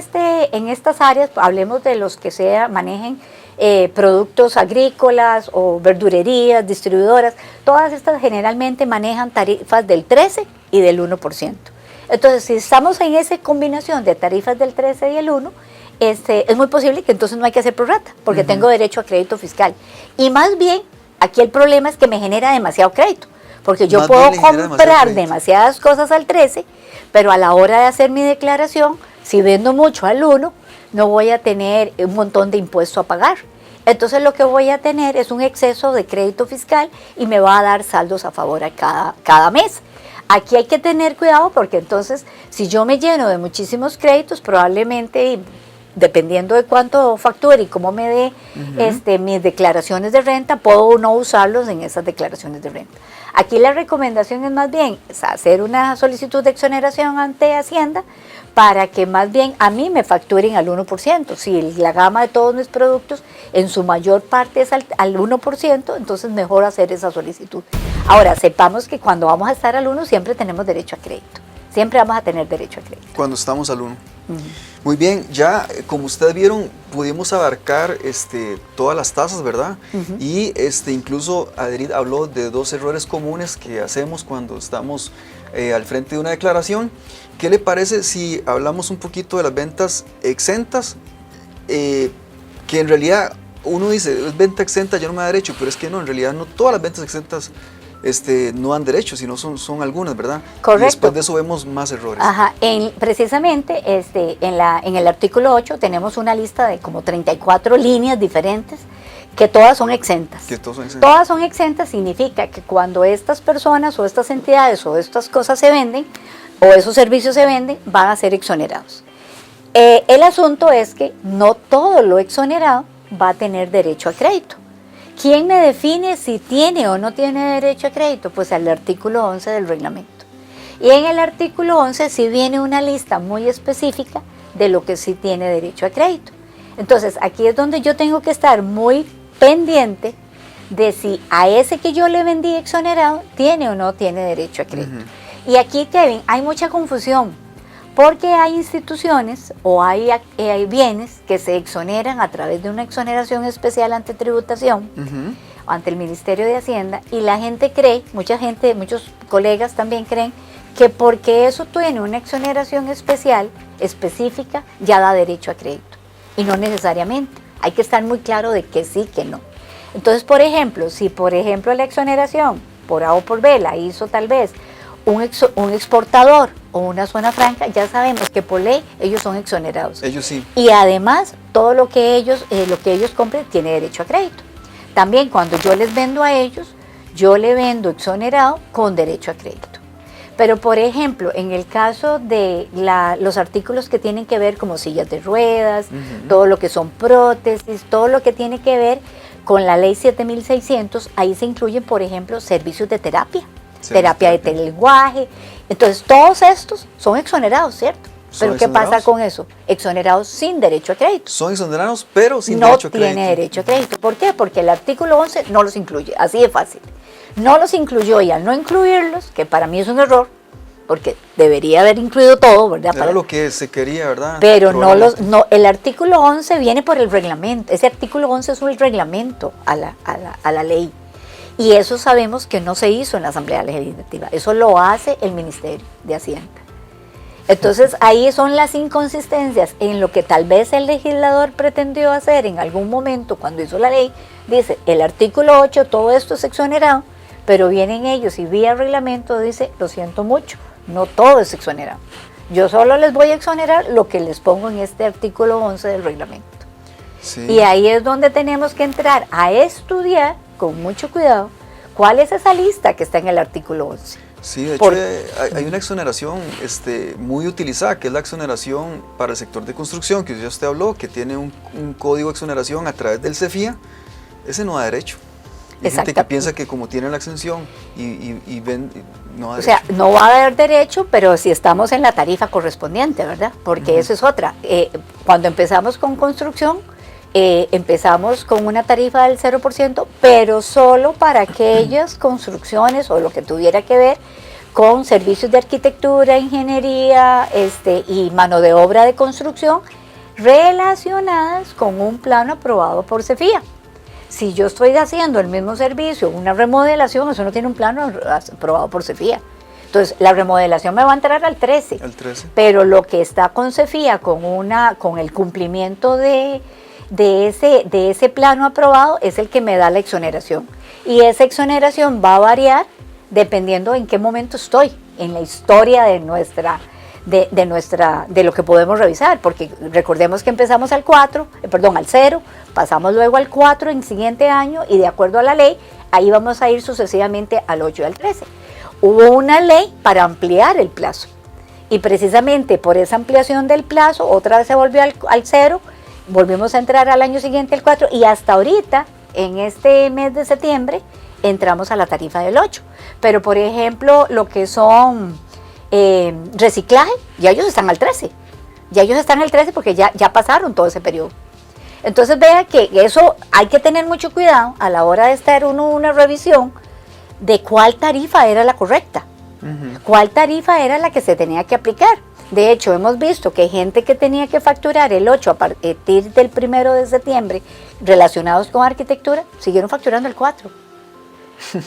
estas áreas, hablemos de los que manejen productos agrícolas o verdurerías, distribuidoras, todas estas generalmente manejan tarifas del 13 y del 1%. Entonces, si estamos en esa combinación de tarifas del 13 y el 1, es muy posible que entonces no hay que hacer prorrata, porque tengo derecho a crédito fiscal. Y más bien, aquí el problema es que me genera demasiado crédito, porque yo puedo comprar demasiadas cosas al 13, pero a la hora de hacer mi declaración, si vendo mucho al 1, no voy a tener un montón de impuesto a pagar. Entonces lo que voy a tener es un exceso de crédito fiscal y me va a dar saldos a favor a cada mes. Aquí hay que tener cuidado porque entonces si yo me lleno de muchísimos créditos, probablemente, dependiendo de cuánto facture y cómo me dé mis declaraciones de renta, puedo no usarlos en esas declaraciones de renta. Aquí la recomendación es más bien hacer una solicitud de exoneración ante Hacienda para que más bien a mí me facturen al 1%. Si la gama de todos mis productos en su mayor parte es al 1%, entonces mejor hacer esa solicitud. Ahora, sepamos que cuando vamos a estar al 1 siempre tenemos derecho a crédito. Siempre vamos a tener derecho a crédito. Cuando estamos al 1. Muy bien, ya como ustedes vieron, pudimos abarcar todas las tasas, ¿verdad? Y incluso Adrit habló de 2 errores comunes que hacemos cuando estamos al frente de una declaración. ¿Qué le parece si hablamos un poquito de las ventas exentas? Que en realidad uno dice, es venta exenta, ya no me da derecho, pero es que no, en realidad no todas las ventas exentas no dan derecho, sino son algunas, ¿verdad? Correcto. Y después de eso vemos más errores. Ajá, precisamente en el artículo 8 tenemos una lista de como 34 líneas diferentes que todas son exentas. Que todas son exentas. Todas son exentas significa que cuando estas personas o estas entidades o estas cosas se venden o esos servicios se venden, van a ser exonerados. El asunto es que no todo lo exonerado va a tener derecho a crédito. ¿Quién me define si tiene o no tiene derecho a crédito? Pues el artículo 11 del reglamento. Y en el artículo 11 sí viene una lista muy específica de lo que sí tiene derecho a crédito. Entonces aquí es donde yo tengo que estar muy pendiente de si a ese que yo le vendí exonerado tiene o no tiene derecho a crédito. Y aquí, Kevin, hay mucha confusión porque hay instituciones o hay bienes que se exoneran a través de una exoneración especial ante tributación, ante el Ministerio de Hacienda, y la gente cree, muchos colegas también creen, que porque eso tiene una exoneración especial, específica, ya da derecho a crédito. Y no necesariamente. Hay que estar muy claro de que sí, que no. Entonces, por ejemplo, si por ejemplo la exoneración por A o por B la hizo tal vez un exportador o una zona franca, ya sabemos que por ley ellos son exonerados. Ellos sí. Y además, todo lo que ellos compren tiene derecho a crédito. También cuando yo les vendo a ellos, yo le vendo exonerado con derecho a crédito. Pero, por ejemplo, en el caso de los artículos que tienen que ver como sillas de ruedas, todo lo que son prótesis, todo lo que tiene que ver con la ley 7600, ahí se incluyen, por ejemplo, servicios de terapia. Terapia de lenguaje. Entonces, todos estos son exonerados, ¿cierto? Pero ¿qué pasa con eso? Exonerados sin derecho a crédito. Son exonerados, pero sin derecho a crédito. No tiene derecho a crédito. ¿Por qué? Porque el artículo 11 no los incluye, así de fácil. No los incluyó y al no incluirlos, que para mí es un error, porque debería haber incluido todo, ¿verdad? Era lo que se quería, ¿verdad? Pero el artículo 11 viene por el reglamento. Ese artículo 11 es un reglamento a la ley. Y eso sabemos que no se hizo en la Asamblea Legislativa, eso lo hace el Ministerio de Hacienda. Entonces ahí son las inconsistencias en lo que tal vez el legislador pretendió hacer en algún momento cuando hizo la ley. Dice, el artículo 8, todo esto es exonerado, pero vienen ellos y vía reglamento dice, lo siento mucho, no todo es exonerado. Yo solo les voy a exonerar lo que les pongo en este artículo 11 del reglamento. Sí. Y ahí es donde tenemos que entrar a estudiar con mucho cuidado cuál es esa lista que está en el artículo 11. Sí, de hecho hay una exoneración muy utilizada, que es la exoneración para el sector de construcción, que ya usted habló, que tiene un código de exoneración a través del CEFIA. Ese no da derecho. Hay gente que piensa que como tiene la exención y ven, no da derecho. O sea, no va a haber derecho, pero si estamos en la tarifa correspondiente, ¿verdad? Porque eso es otra. Cuando empezamos con construcción, empezamos con una tarifa del 0%, pero solo para aquellas construcciones o lo que tuviera que ver con servicios de arquitectura, ingeniería y mano de obra de construcción relacionadas con un plano aprobado por CEFIA. Si yo estoy haciendo el mismo servicio, una remodelación, eso no tiene un plano aprobado por CEFIA. Entonces, la remodelación me va a entrar al 13. Al 13. Pero lo que está con CEFIA, con el cumplimiento de ese plano aprobado, es el que me da la exoneración. Y esa exoneración va a variar dependiendo en qué momento estoy en la historia de lo que podemos revisar, porque recordemos que empezamos al 0, pasamos luego al 4 en el siguiente año y de acuerdo a la ley, ahí vamos a ir sucesivamente al 8 y al 13. Hubo una ley para ampliar el plazo y precisamente por esa ampliación del plazo, otra vez se volvió al 0, volvimos a entrar al año siguiente al 4 y hasta ahorita, en este mes de septiembre, entramos a la tarifa del 8. Pero por ejemplo, lo que son reciclaje, ya ellos están al 13. Ya ellos están al 13 porque ya pasaron todo ese periodo. Entonces vea que eso hay que tener mucho cuidado a la hora de estar una revisión de cuál tarifa era la correcta, cuál tarifa era la que se tenía que aplicar. De hecho, hemos visto que gente que tenía que facturar el 8 a partir del 1 de septiembre relacionados con arquitectura, siguieron facturando el 4.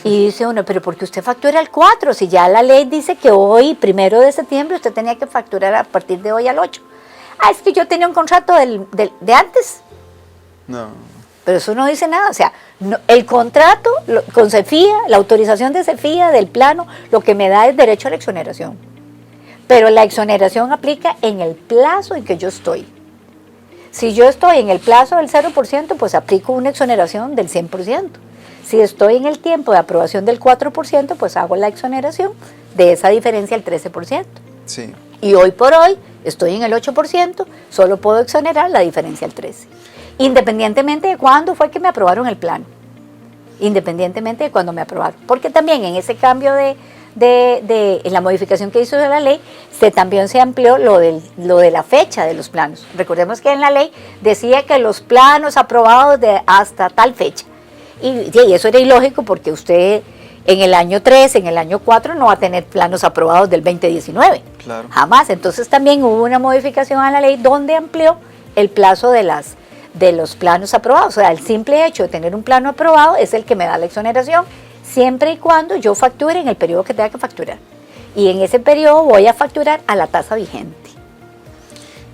Y dice uno, pero ¿por qué usted factura el 4? Si ya la ley dice que hoy, 1 de septiembre, usted tenía que facturar a partir de hoy al 8. Ah, es que yo tenía un contrato de antes. No. Pero eso no dice nada, o sea, no, el contrato con CEFIA, la autorización de CEFIA del plano, lo que me da es derecho a la exoneración. Pero la exoneración aplica en el plazo en que yo estoy. Si yo estoy en el plazo del 0%, pues aplico una exoneración del 100%. Si estoy en el tiempo de aprobación del 4%, pues hago la exoneración de esa diferencia al 13%. Sí. Y hoy por hoy estoy en el 8%, solo puedo exonerar la diferencia al 13%. Independientemente de cuándo fue que me aprobaron el plano. Independientemente de cuándo me aprobaron. Porque también en ese cambio en la modificación que hizo de la ley, también se amplió lo de la fecha de los planos. Recordemos que en la ley decía que los planos aprobados hasta tal fecha. Y eso era ilógico porque usted en el año 3, en el año 4 no va a tener planos aprobados del 2019. Claro. Jamás. Entonces también hubo una modificación a la ley donde amplió el plazo de los planos aprobados. O sea, el simple hecho de tener un plano aprobado es el que me da la exoneración, siempre y cuando yo facture en el periodo que tenga que facturar. Y en ese periodo voy a facturar a la tasa vigente.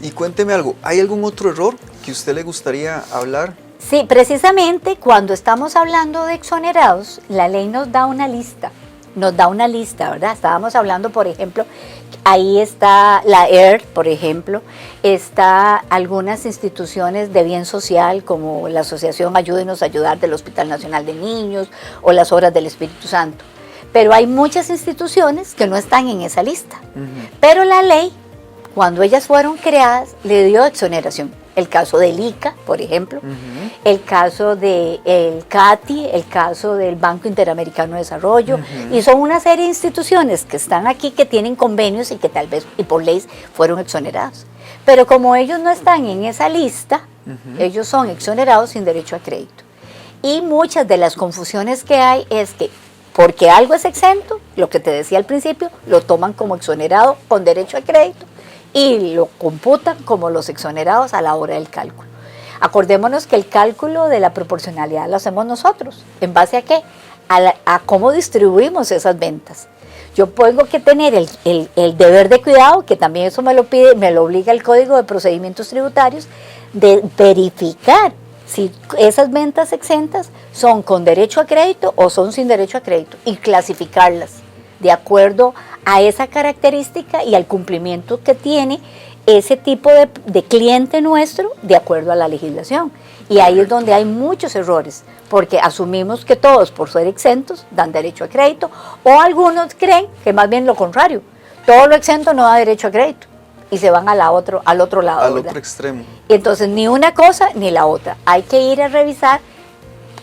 Y cuénteme algo, ¿hay algún otro error que a usted le gustaría hablar? Sí, precisamente cuando estamos hablando de exonerados, la ley nos da una lista, ¿verdad? Estábamos hablando, por ejemplo, ahí está la ERT, por ejemplo, está algunas instituciones de bien social como la Asociación Ayúdenos a Ayudar del Hospital Nacional de Niños o las Obras del Espíritu Santo. Pero hay muchas instituciones que no están en esa lista. Pero la ley, cuando ellas fueron creadas, le dio exoneración. El caso del ICA, por ejemplo, el caso del CATI, el caso del Banco Interamericano de Desarrollo, y son una serie de instituciones que están aquí, que tienen convenios y que tal vez y por ley fueron exonerados. Pero como ellos no están en esa lista, ellos son exonerados sin derecho a crédito. Y muchas de las confusiones que hay es que porque algo es exento, lo que te decía al principio, lo toman como exonerado con derecho a crédito, y lo computan como los exonerados a la hora del cálculo. Acordémonos que el cálculo de la proporcionalidad lo hacemos nosotros. ¿En base a qué? A cómo distribuimos esas ventas. Yo tengo que tener el deber de cuidado, que también eso me lo pide, me lo obliga el Código de Procedimientos Tributarios, de verificar si esas ventas exentas son con derecho a crédito o son sin derecho a crédito, y clasificarlas de acuerdo a esa característica y al cumplimiento que tiene ese tipo de cliente nuestro de acuerdo a la legislación. Y ahí es donde hay muchos errores, porque asumimos que todos, por ser exentos, dan derecho a crédito, o algunos creen que más bien lo contrario, todo lo exento no da derecho a crédito, y se van al otro lado. Al ¿verdad? otro extremo. Y entonces ni una cosa ni la otra. Hay que ir a revisar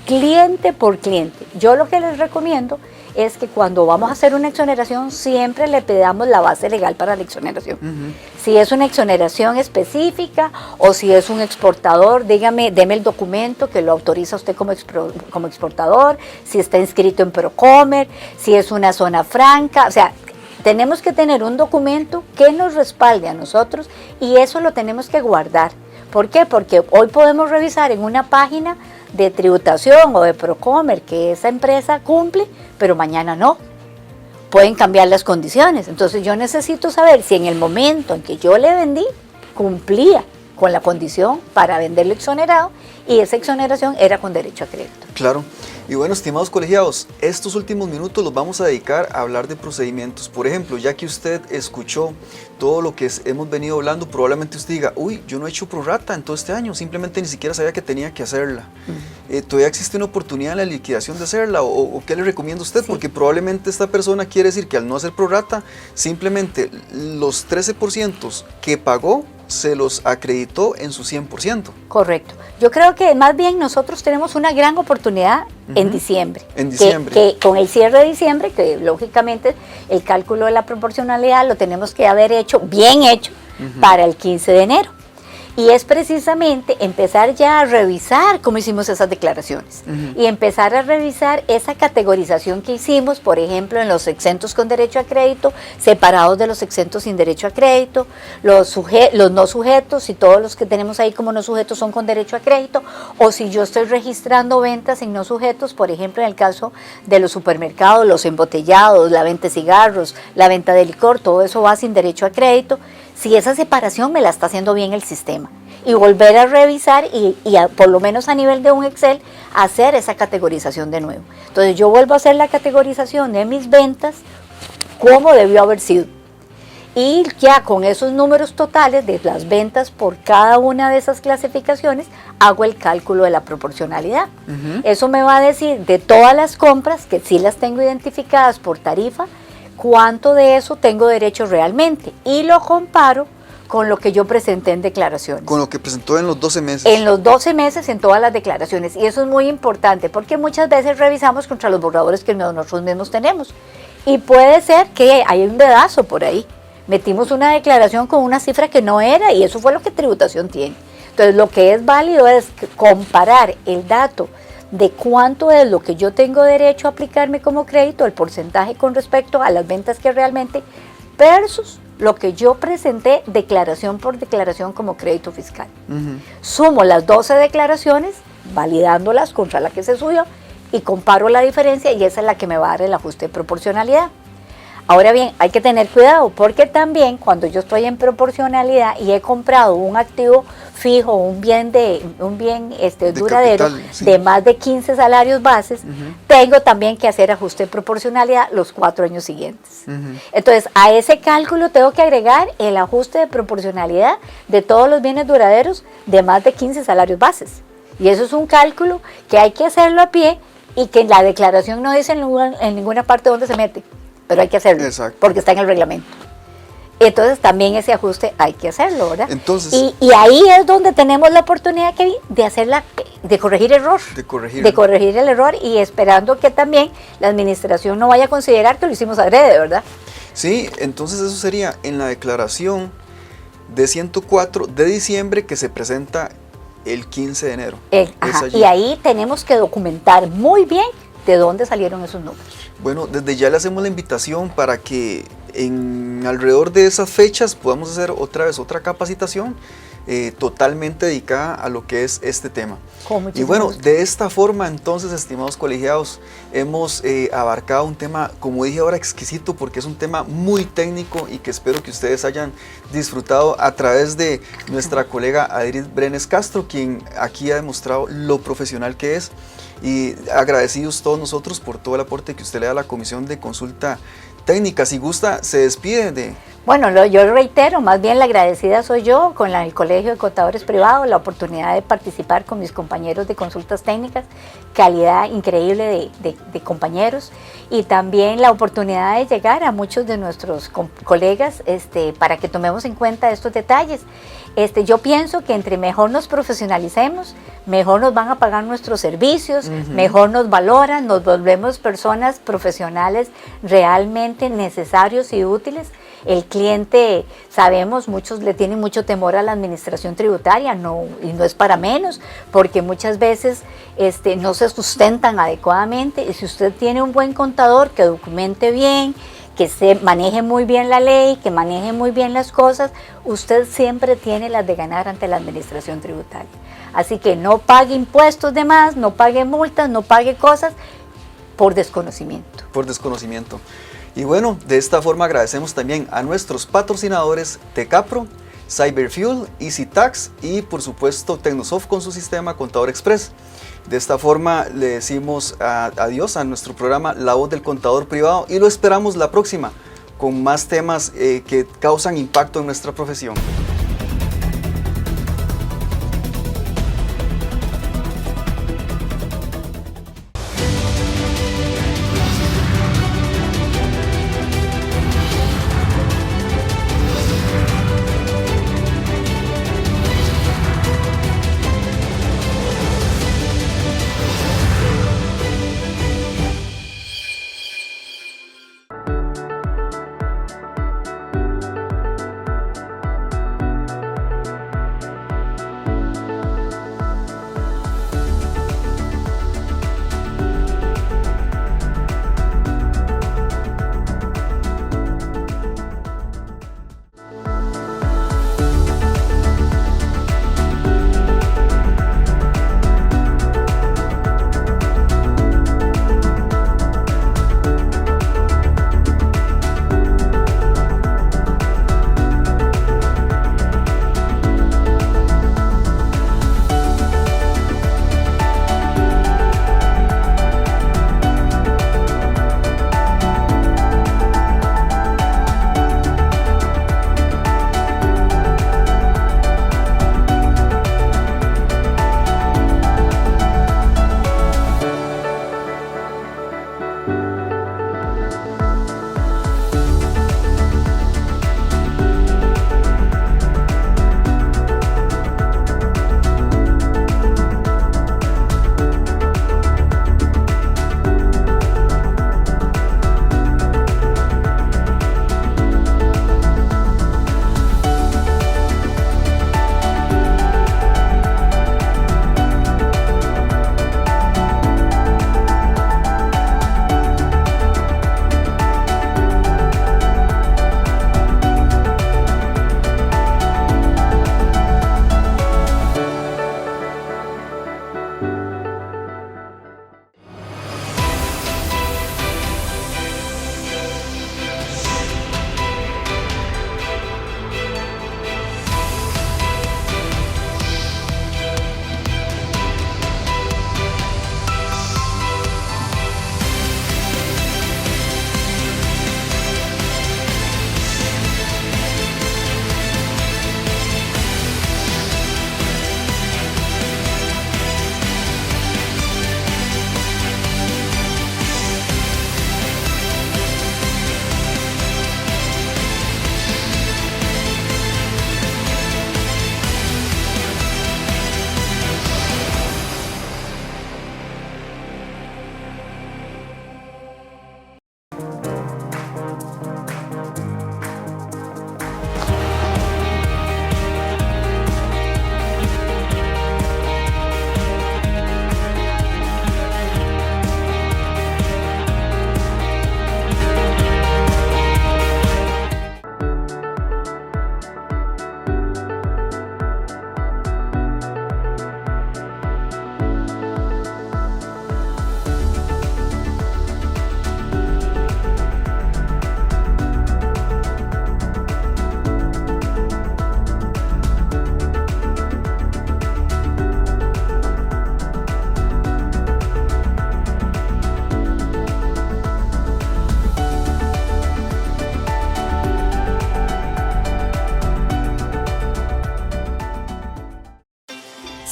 cliente por cliente. Yo lo que les recomiendo es que cuando vamos a hacer una exoneración siempre le pedamos la base legal para la exoneración. Si es una exoneración específica o si es un exportador, deme el documento que lo autoriza usted como exportador, si está inscrito en Procomer, si es una zona franca, o sea, tenemos que tener un documento que nos respalde a nosotros y eso lo tenemos que guardar. ¿Por qué? Porque hoy podemos revisar en una página de tributación o de Procomer que esa empresa cumple, pero mañana no. Pueden cambiar las condiciones. Entonces yo necesito saber si en el momento en que yo le vendí, cumplía con la condición para venderlo exonerado y esa exoneración era con derecho a crédito. Claro. Y bueno, estimados colegiados, estos últimos minutos los vamos a dedicar a hablar de procedimientos. Por ejemplo, ya que usted escuchó todo lo que hemos venido hablando, probablemente usted diga, uy, yo no he hecho prorrata en todo este año, simplemente ni siquiera sabía que tenía que hacerla. ¿Todavía existe una oportunidad en la liquidación de hacerla? ¿O qué le recomienda usted? Sí. Porque probablemente esta persona quiere decir que al no hacer prorrata, simplemente los 13% que pagó, se los acreditó en su 100%. Correcto. Yo creo que más bien nosotros tenemos una gran oportunidad en diciembre. En diciembre. Que con el cierre de diciembre, que lógicamente el cálculo de la proporcionalidad lo tenemos que haber hecho, bien hecho, para el 15 de enero. Y es precisamente empezar ya a revisar cómo hicimos esas declaraciones y empezar a revisar esa categorización que hicimos, por ejemplo, en los exentos con derecho a crédito, separados de los exentos sin derecho a crédito, los no sujetos, y todos los que tenemos ahí como no sujetos son con derecho a crédito, o si yo estoy registrando ventas en no sujetos, por ejemplo, en el caso de los supermercados, los embotellados, la venta de cigarros, la venta de licor, todo eso va sin derecho a crédito. Si esa separación me la está haciendo bien el sistema, y volver a revisar por lo menos a nivel de un Excel, hacer esa categorización de nuevo. Entonces yo vuelvo a hacer la categorización de mis ventas, cómo debió haber sido. Y ya con esos números totales de las ventas por cada una de esas clasificaciones, hago el cálculo de la proporcionalidad. Eso me va a decir de todas las compras, que sí las tengo identificadas por tarifa, cuánto de eso tengo derecho realmente. Y lo comparo con lo que yo presenté en declaraciones. Con lo que presentó en los 12 meses. En los 12 meses, en todas las declaraciones. Y eso es muy importante, porque muchas veces revisamos contra los borradores que nosotros mismos tenemos. Y puede ser que hay un dedazo por ahí. Metimos una declaración con una cifra que no era, y eso fue lo que tributación tiene. Entonces, lo que es válido es comparar el dato de cuánto es lo que yo tengo derecho a aplicarme como crédito, el porcentaje con respecto a las ventas que realmente, versus lo que yo presenté declaración por declaración como crédito fiscal. Sumo las 12 declaraciones, validándolas contra la que se subió, y comparo la diferencia, y esa es la que me va a dar el ajuste de proporcionalidad. Ahora bien, hay que tener cuidado, porque también cuando yo estoy en proporcionalidad y he comprado un activo fijo, un bien duradero, capital, sí, de más de 15 salarios bases, tengo también que hacer ajuste de proporcionalidad los 4 años siguientes. Entonces, a ese cálculo tengo que agregar el ajuste de proporcionalidad de todos los bienes duraderos de más de 15 salarios bases. Y eso es un cálculo que hay que hacerlo a pie, y que la declaración no dice en ninguna parte dónde se mete, pero hay que hacerlo. Exacto. Porque está en el reglamento. Entonces también ese ajuste hay que hacerlo, ¿verdad? Entonces, y ahí es donde tenemos la oportunidad de corregir error. De corregir el error, y esperando que también la administración no vaya a considerar que lo hicimos adrede, ¿verdad? Sí, entonces eso sería en la declaración de 104 de diciembre, que se presenta el 15 de enero. Y ahí tenemos que documentar muy bien de dónde salieron esos números. Bueno, desde ya le hacemos la invitación para que en alrededor de esas fechas podamos hacer otra vez otra capacitación totalmente dedicada a lo que es este tema. Y bueno, de esta forma entonces, estimados colegiados, hemos abarcado un tema, como dije ahora, exquisito, porque es un tema muy técnico y que espero que ustedes hayan disfrutado a través de nuestra colega Adriz Brenes Castro, quien aquí ha demostrado lo profesional que es, y agradecidos todos nosotros por todo el aporte que usted le da a la Comisión de Consulta Técnica. Si gusta, se despide de... Bueno, yo reitero, más bien la agradecida soy yo con el Colegio de Contadores Privados, la oportunidad de participar con mis compañeros de consultas técnicas, calidad increíble de compañeros, y también la oportunidad de llegar a muchos de nuestros colegas para que tomemos en cuenta estos detalles. Yo pienso que entre mejor nos profesionalicemos, mejor nos van a pagar nuestros servicios, mejor nos valoran, nos volvemos personas profesionales realmente necesarios y útiles. El cliente, sabemos, muchos le tienen mucho temor a la administración tributaria, y no es para menos, porque muchas veces no se sustentan adecuadamente, y si usted tiene un buen contador que documente bien, que se maneje muy bien la ley, que maneje muy bien las cosas, usted siempre tiene las de ganar ante la administración tributaria. Así que no pague impuestos de más, no pague multas, no pague cosas por desconocimiento. Por desconocimiento. Y bueno, de esta forma agradecemos también a nuestros patrocinadores Tecapro, Cyberfuel, EasyTax y por supuesto Tecnosoft con su sistema Contador Express. De esta forma le decimos adiós a nuestro programa La Voz del Contador Privado, y lo esperamos la próxima con más temas que causan impacto en nuestra profesión.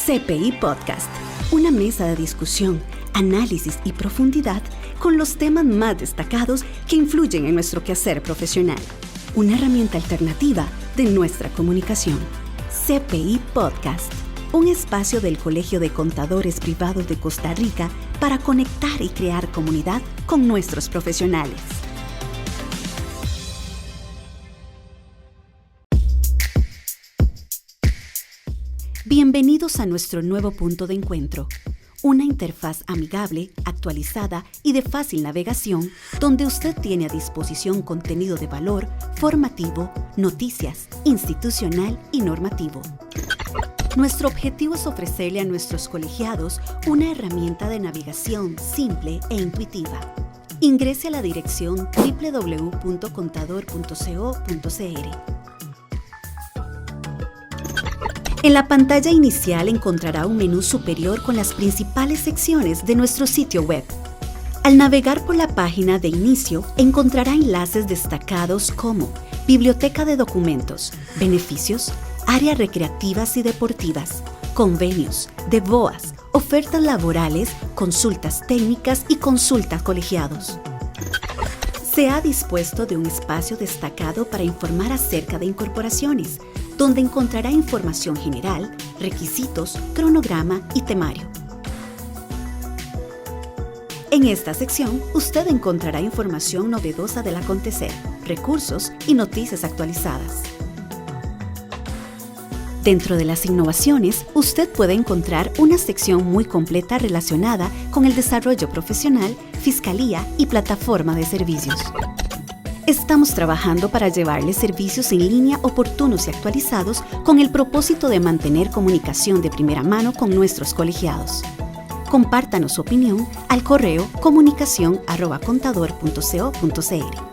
CPI Podcast, una mesa de discusión, análisis y profundidad con los temas más destacados que influyen en nuestro quehacer profesional. Una herramienta alternativa de nuestra comunicación. CPI Podcast, un espacio del Colegio de Contadores Privados de Costa Rica para conectar y crear comunidad con nuestros profesionales. Bienvenidos a nuestro nuevo punto de encuentro, una interfaz amigable, actualizada y de fácil navegación, donde usted tiene a disposición contenido de valor, formativo, noticias, institucional y normativo. Nuestro objetivo es ofrecerle a nuestros colegiados una herramienta de navegación simple e intuitiva. Ingrese a la dirección www.contador.co.cr. En la pantalla inicial encontrará un menú superior con las principales secciones de nuestro sitio web. Al navegar por la página de inicio, encontrará enlaces destacados como Biblioteca de documentos, beneficios, áreas recreativas y deportivas, convenios, de BOAs, ofertas laborales, consultas técnicas y consultas colegiados. Se ha dispuesto de un espacio destacado para informar acerca de incorporaciones, donde encontrará información general, requisitos, cronograma y temario. En esta sección, usted encontrará información novedosa del acontecer, recursos y noticias actualizadas. Dentro de las innovaciones, usted puede encontrar una sección muy completa relacionada con el desarrollo profesional, fiscalía y plataforma de servicios. Estamos trabajando para llevarles servicios en línea oportunos y actualizados con el propósito de mantener comunicación de primera mano con nuestros colegiados. Compártanos su opinión al correo comunicación@contador.co.cr.